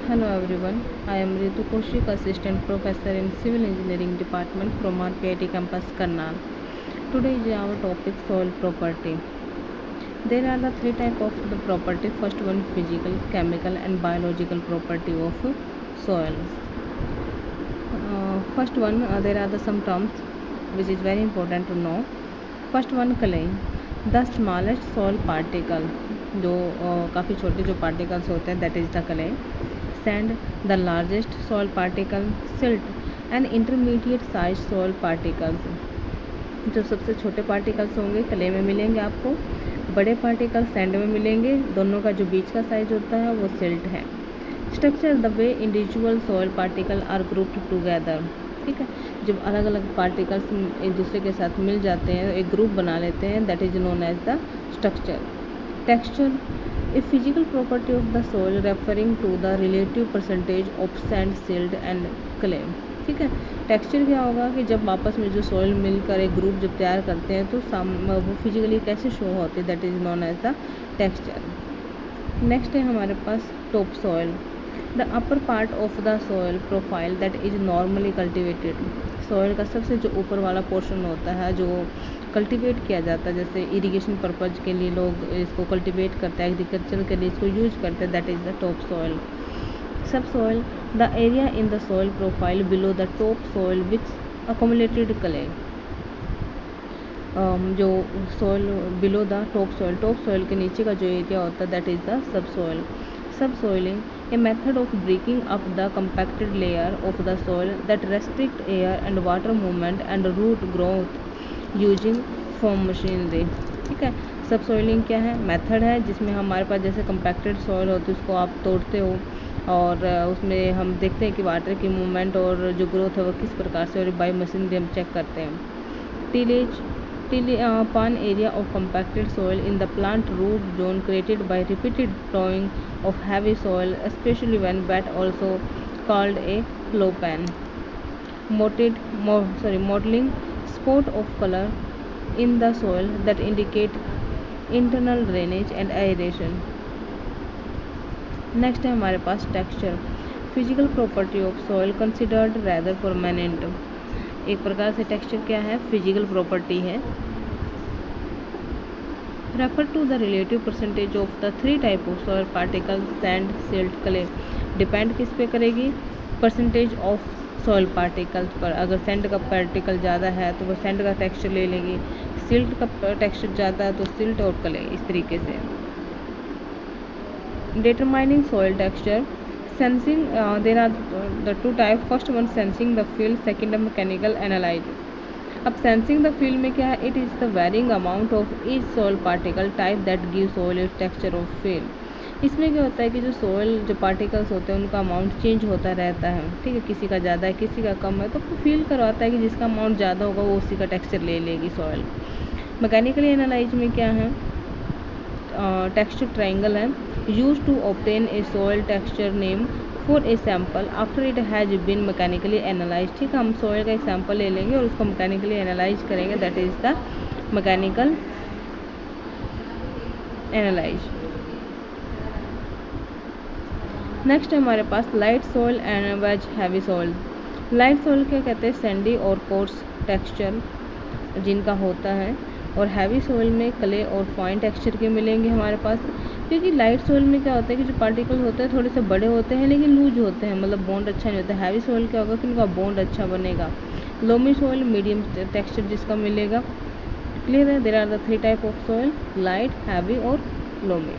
Hello everyone, I am Ritu Kaushik, Assistant Professor in Civil Engineering Department from RPIT Campus Karnal. Today is our topic soil property. There are the three types of the property. First one physical, chemical and biological property of soil. First one there are some terms which is very important to know. First one clay, the smallest soil particle, जो काफ़ी छोटे जो particles होते हैं, that is the clay. Sand, the largest soil particle. Silt and intermediate size soil particles, जो सबसे छोटे particles होंगे क्ले में मिलेंगे आपको, बड़े पार्टिकल सैंड में मिलेंगे, दोनों का जो बीच का साइज होता है वो सिल्ट है. Structure, the way individual soil particle are grouped together. ठीक है, जब अलग अलग पार्टिकल्स एक दूसरे के साथ मिल जाते हैं, एक ग्रुप बना लेते हैं, that is known as the structure. Texture, a physical property of the soil referring to the relative percentage of sand, silt and clay. ठीक है, टेक्सचर क्या होगा कि जब आपस में जो सॉइल मिलकर एक ग्रुप जब तैयार करते हैं तो वो फिजिकली कैसे शो होते हैं, that is known as the texture. Next है हमारे पास top soil, the upper part of the soil profile that is normally cultivated. Soil का सबसे जो ऊपर वाला पोर्शन होता है जो कल्टीवेट किया जाता है, जैसे इरिगेशन पर्पज़ के लिए लोग इसको कल्टीवेट करते हैं, एग्रीकल्चर के लिए इसको यूज करते हैं, that is the top soil. Sub soil, the area in the soil profile below the top soil which accumulated clay. जो soil below the top soil के नीचे का जो एरिया होता है that is the sub soil. Sub soiling, a method of breaking up the compacted layer of the soil that restrict air and water movement and root growth using form machinery. ठीक है, सब soiling क्या है, method है जिसमें हमारे पास जैसे compacted soil होती है उसको आप तोड़ते हो और उसमें हम देखते हैं कि वाटर की मूवमेंट और जो ग्रोथ है वो किस प्रकार से, और बाई मशीनरी हम चेक करते हैं. Tillage, pan area of compacted soil in the plant root zone created by repeated plowing of heavy soil, especially when wet, also called a plow pan. Mottling, spot of color in the soil that indicate internal drainage and aeration. Next है हमारे पास texture, physical property of soil considered rather permanent. एक प्रकार से texture क्या है, physical property है. Refer to the relative percentage of the three type of soil particle, sand, silt, clay. Depend किस पे करेगी, परसेंटेज ऑफ सॉइल पार्टिकल्स पर. अगर सैंड का पार्टिकल ज़्यादा है तो वो सैंड का टेक्सचर ले लेगी, सिल्ट का टेक्सचर ज़्यादा है तो सिल्ट और क्ले, इस तरीके से. Determining soil texture, sensing, there are the two type. First one sensing the field, second है मैकेनिकल एनालाइज. अब सेंसिंग द फील्ड में क्या है, it is the varying amount of each soil particle type that give soil is texture of field. इसमें क्या होता है कि जो सॉइल जो पार्टिकल्स होते हैं उनका अमाउंट चेंज होता रहता है. ठीक है, किसी का ज़्यादा है किसी का कम है, तो फील करवाता है कि जिसका अमाउंट ज़्यादा होगा वो उसी का टेक्सचर ले लेगी सॉइल. मैकेनिकली एनालाइज में क्या है, टेक्सचर ट्रायंगल है, use to obtain a soil texture name for a sample after it has been mechanically analyze. ठीक है, हम सॉइल का एक सैम्पल ले लेंगे और उसको मैकेनिकली एनालाइज करेंगे, that is the mechanical analyse. Next है हमारे पास light soil and wedge heavy soil. Light soil क्या कहते हैं, सैंडी और कोर्स टेक्सचर जिनका होता है, और हैवी सॉइल में क्ले और फाइन टेक्सचर के मिलेंगे हमारे पास. क्योंकि लाइट सॉइल में क्या होता है कि जो पार्टिकल होते हैं थोड़े से बड़े होते हैं लेकिन लूज होते हैं, मतलब बॉन्ड अच्छा नहीं होता. हैवी सॉइल क्या होगा कि उनका बॉन्ड अच्छा बनेगा. लोमी सॉइल, मीडियम टेक्सचर जिसका मिलेगा. क्लियर है, there are the three type of soil, light, heavy और लोमी.